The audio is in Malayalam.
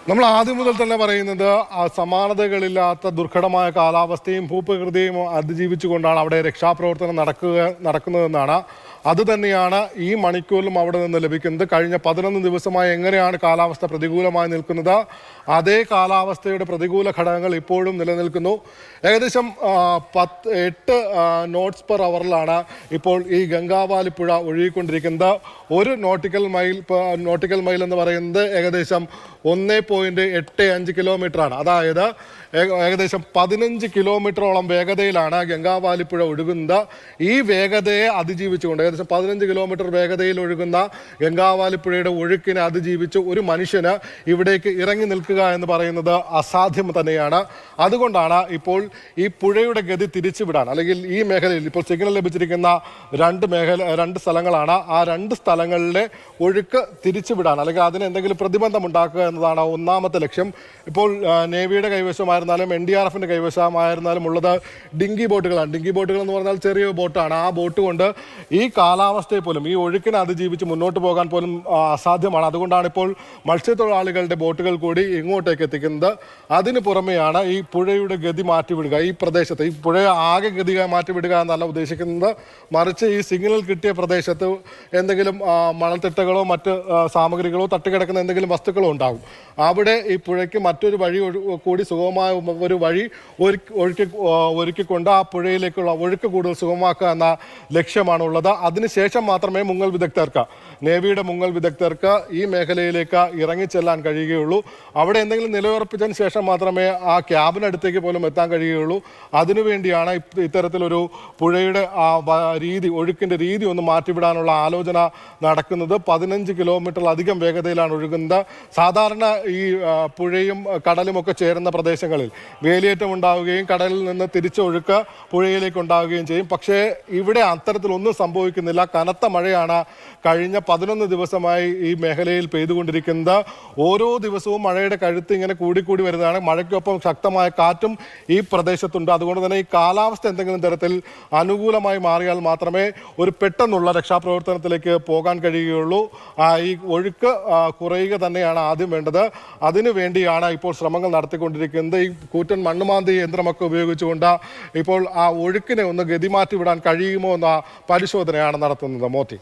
നമ്മൾ ആദ്യം മുതൽ തന്നെ പറയുന്നത് സമാനതകളില്ലാത്ത ദുർഘടമായ കാലാവസ്ഥയും ഭൂപ്രകൃതിയും അതിജീവിച്ചുകൊണ്ടാണ് അവിടെ രക്ഷാപ്രവർത്തനം നടക്കുന്നതെന്നാണ്. അതുതന്നെയാണ് ഈ മണിക്കൂറിലും അവിടെ നിന്ന് ലഭിക്കുന്നത്. കഴിഞ്ഞ 11 ദിവസമായി എങ്ങനെയാണ് കാലാവസ്ഥ പ്രതികൂലമായി നിൽക്കുന്നത്, അതേ കാലാവസ്ഥയുടെ പ്രതികൂല ഘടകങ്ങൾ ഇപ്പോഴും നിലനിൽക്കുന്നു. ഏകദേശം 8 നോട്ട്സ് പെർ അവറിലാണ് ഇപ്പോൾ ഈ ഗംഗാവാലിപ്പുഴ ഒഴുകിക്കൊണ്ടിരിക്കുന്നത്. ഒരു നോട്ടിക്കൽ മൈൽ എന്ന് പറയുന്നത് ഏകദേശം 1.85 കിലോമീറ്ററാണ്. അതായത് ഏകദേശം 15 കിലോമീറ്ററോളം വേഗതയിലാണ് ഗംഗാവാലിപ്പുഴ ഒഴുകുന്നത്. ഈ വേഗതയെ അതിജീവിച്ചുകൊണ്ട് ഏകദേശം 15 കിലോമീറ്റർ വേഗതയിൽ ഒഴുകുന്ന ഗംഗാവാലിപ്പുഴയുടെ ഒഴുക്കിനെ അതിജീവിച്ച് ഒരു മനുഷ്യന് ഇവിടേക്ക് ഇറങ്ങി നിൽക്കുക എന്ന് പറയുന്നത് അസാധ്യം തന്നെയാണ്. അതുകൊണ്ടാണ് ഇപ്പോൾ ഈ പുഴയുടെ ഗതി തിരിച്ചുവിടാൻ, അല്ലെങ്കിൽ ഈ മേഖലയിൽ ഇപ്പോൾ സിഗ്നൽ ലഭിച്ചിരിക്കുന്ന 2 സ്ഥലങ്ങളാണ്. ആ 2 സ്ഥലങ്ങളിലെ ഒഴുക്ക് തിരിച്ചുവിടാൻ, അല്ലെങ്കിൽ അതിന് എന്തെങ്കിലും പ്രതിബന്ധം ഉണ്ടാക്കുക എന്നതാണ് ഒന്നാമത്തെ ലക്ഷ്യം. ഇപ്പോൾ നേവിയുടെ കൈവശമായിരുന്നാലും NDRFിൻ്റെ കൈവശമായിരുന്നാലും ഉള്ളത് ഡിങ്കി ബോട്ടുകളാണ്. ഡിങ്കി ബോട്ടുകൾ എന്ന് പറഞ്ഞാൽ ചെറിയ ബോട്ടാണ്. ആ ബോട്ട് കൊണ്ട് ഈ കാലാവസ്ഥയെ പോലും, ഈ ഒഴുക്കിനെ അതിജീവിച്ച് മുന്നോട്ട് പോകാൻ പോലും അസാധ്യമാണ്. അതുകൊണ്ടാണ് ഇപ്പോൾ മത്സ്യത്തൊഴിലാളികളുടെ ബോട്ടുകൾ കൂടി ഇങ്ങോട്ടേക്ക് എത്തിക്കുന്നത്. അതിന് പുറമെയാണ് ഈ പുഴയുടെ ഗതി മാറ്റിവിടുക. ഈ പ്രദേശത്ത് ഈ പുഴയെ ആകെ ഗതി മാറ്റിവിടുക എന്നല്ല ഉദ്ദേശിക്കുന്നത്, മറിച്ച് ഈ സിഗ്നൽ കിട്ടിയ പ്രദേശത്ത് എന്തെങ്കിലും മണൽത്തിട്ടകളോ മറ്റ് സാമഗ്രികളോ തട്ടിക്കിടക്കുന്ന എന്തെങ്കിലും വസ്തുക്കളോ ഉണ്ടാകും. അവിടെ ഈ പുഴയ്ക്ക് മറ്റൊരു വഴി കൂടി സുഗമമായ ഒരു വഴി ഒരുക്കിക്കൊണ്ട് ആ പുഴയിലേക്കുള്ള ഒഴുക്ക് കൂടുതൽ സുഗമമാക്കുക എന്ന ലക്ഷ്യമാണുള്ളത്. അതിനുശേഷം മാത്രമേ നേവിയുടെ മുങ്ങൽ വിദഗ്ധർക്ക് ഈ മേഖലയിലേക്ക് ഇറങ്ങിച്ചെല്ലാൻ കഴിയുകയുള്ളൂ. അവിടെ എന്തെങ്കിലും നിലയുറപ്പിച്ചതിന് ശേഷം മാത്രമേ ആ ക്യാബിനടുത്തേക്ക് പോലും എത്താൻ കഴിയുകയുള്ളൂ. അതിനുവേണ്ടിയാണ് ഇത്തരത്തിലൊരു പുഴയുടെ ഒഴുക്കിൻ്റെ രീതി ഒന്ന് മാറ്റിവിടാനുള്ള ആലോചന നടക്കുന്നത്. 15 കിലോമീറ്ററിലധികം വേഗതയിലാണ് ഒഴുകുന്നത്. സാധാരണ ഈ പുഴയും കടലും ഒക്കെ ചേരുന്ന പ്രദേശങ്ങളിൽ വേലിയേറ്റം ഉണ്ടാവുകയും കടലിൽ നിന്ന് തിരിച്ചൊഴുക്ക് പുഴയിലേക്ക് ഉണ്ടാവുകയും ചെയ്യും. പക്ഷേ ഇവിടെ അത്തരത്തിലൊന്നും സംഭവിക്കുന്നില്ല. കനത്ത മഴയാണ് കഴിഞ്ഞ 11 ദിവസമായി ഈ മേഖലയിൽ പെയ്തുകൊണ്ടിരിക്കുന്നത്. ഓരോ ദിവസവും മഴയുടെ കഴുത്ത് ഇങ്ങനെ കൂടിക്കൂടി വരുന്നതാണ്. മഴയ്ക്കൊപ്പം ശക്തമായ കാറ്റും ഈ പ്രദേശത്തുണ്ട്. അതുകൊണ്ട് തന്നെ ഈ കാലാവസ്ഥ എന്തെങ്കിലും തരത്തിൽ അനുകൂലമായി മാറിയാൽ മാത്രമേ ഒരു പെട്ടെന്നുള്ള രക്ഷാപ്രവർത്തനത്തിലേക്ക് പോകാൻ കഴിയുകയുള്ളൂ. ഈ ഒഴുക്ക് കുറയുക തന്നെയാണ് ആദ്യം വേണ്ടത്. അതിനു വേണ്ടിയാണ് ഇപ്പോൾ ശ്രമങ്ങൾ നടത്തിക്കൊണ്ടിരിക്കുന്നത്. ഈ കൂറ്റൻ മണ്ണുമാന്തി യന്ത്രമൊക്കെ ഉപയോഗിച്ചുകൊണ്ട് ഇപ്പോൾ ആ ഒഴുക്കിനെ ഒന്ന് ഗതിമാറ്റി വിടാൻ കഴിയുമോ എന്ന പരിശോധനയാണ് നടത്തുന്നത്. മോത്തി.